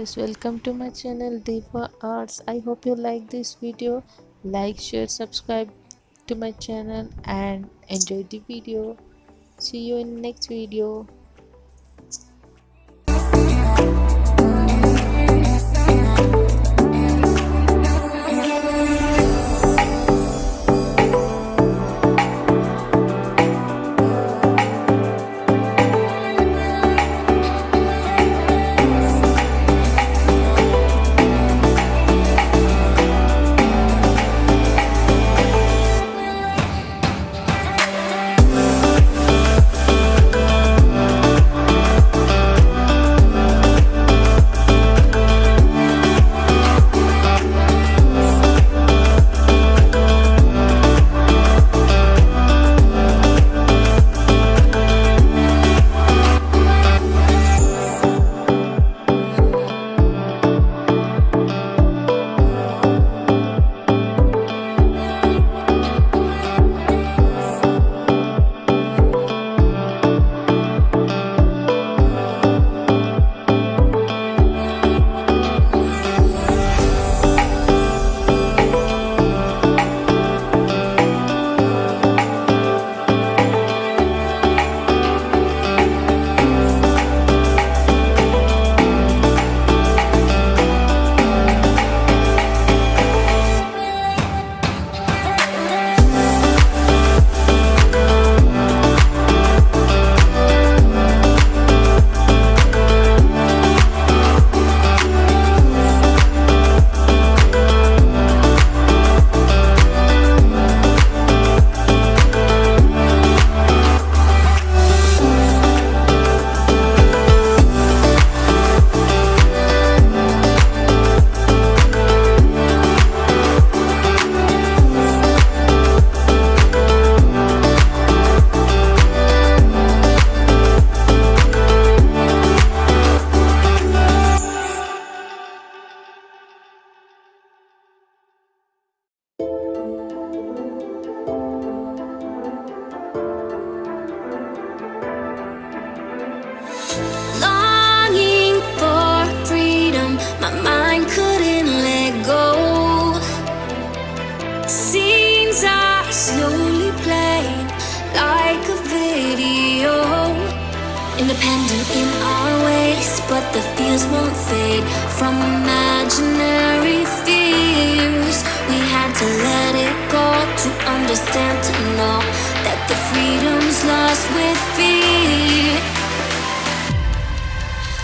guys, welcome to my channel Diva Arts. I hope you like this video. Like, share, subscribe to my channel and enjoy the video. See you in next video. Longing for freedom, my mind couldn't let go. Scenes are slowly playing like a video. Independent in our ways, but the fears won't fade from imaginary fears. We had to let it go to understand, to know that the freedom's lost with fear.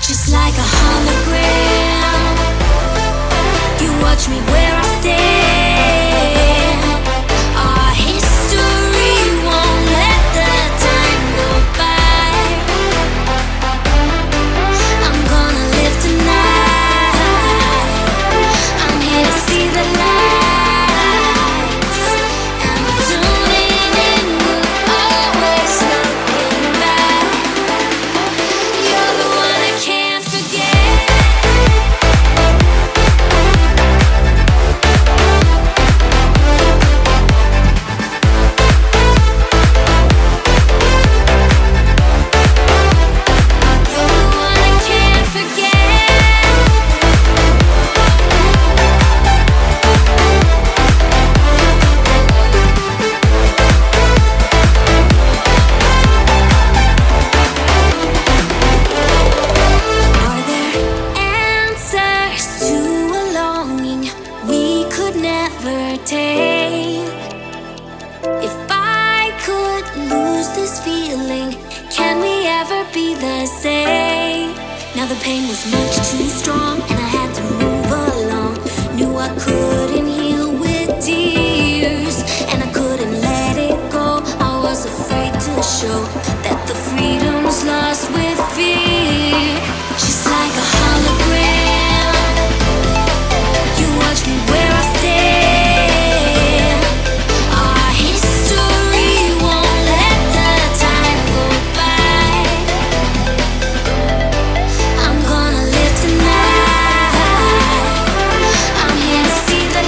Just like a hologram, you watch me where I stand. Our history won't let the time go by. I'm gonna live tonight. I'm here to see the lights, and tuning in will always looking back. You're the one I can't forget. Now the pain was much too strong, and I had to move along. Knew I couldn't heal with tears, and I couldn't let it go. I was afraid to show that the freedom's lost with fear. Just like a hologram, you watch me where I stand. Our history won't let the time go by. I'm gonna live tonight. I'm here to see the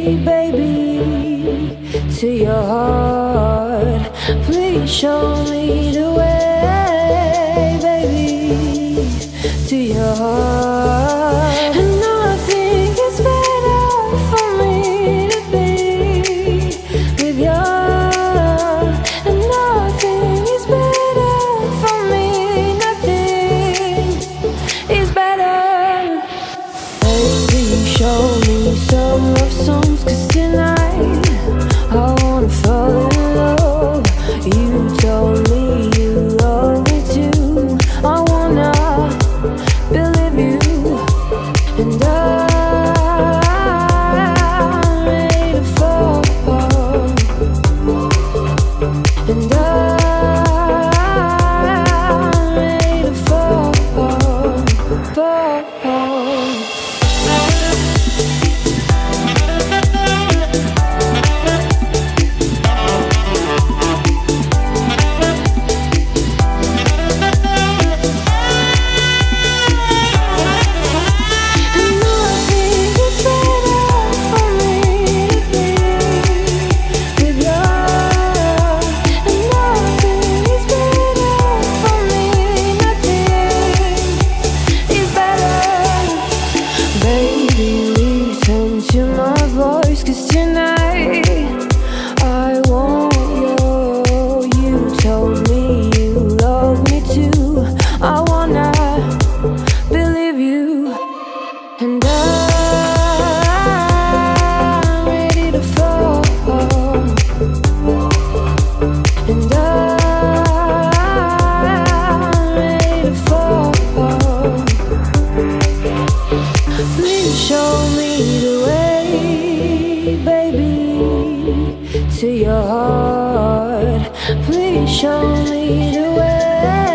baby, to your heart. Please show me the way, baby, to your heart. And I think it's better for me to be with you. And nothing is better for me, nothing is better. Baby, show me some love songs, 'cause tonight I wanna fall in love. You told me you love me too. I wanna believe you. And I'm ready to fall. And I'm ready to fall. And I'm ready to fall. And I'm ready to fall. Please show me the way, baby, to your heart. Please show me the way.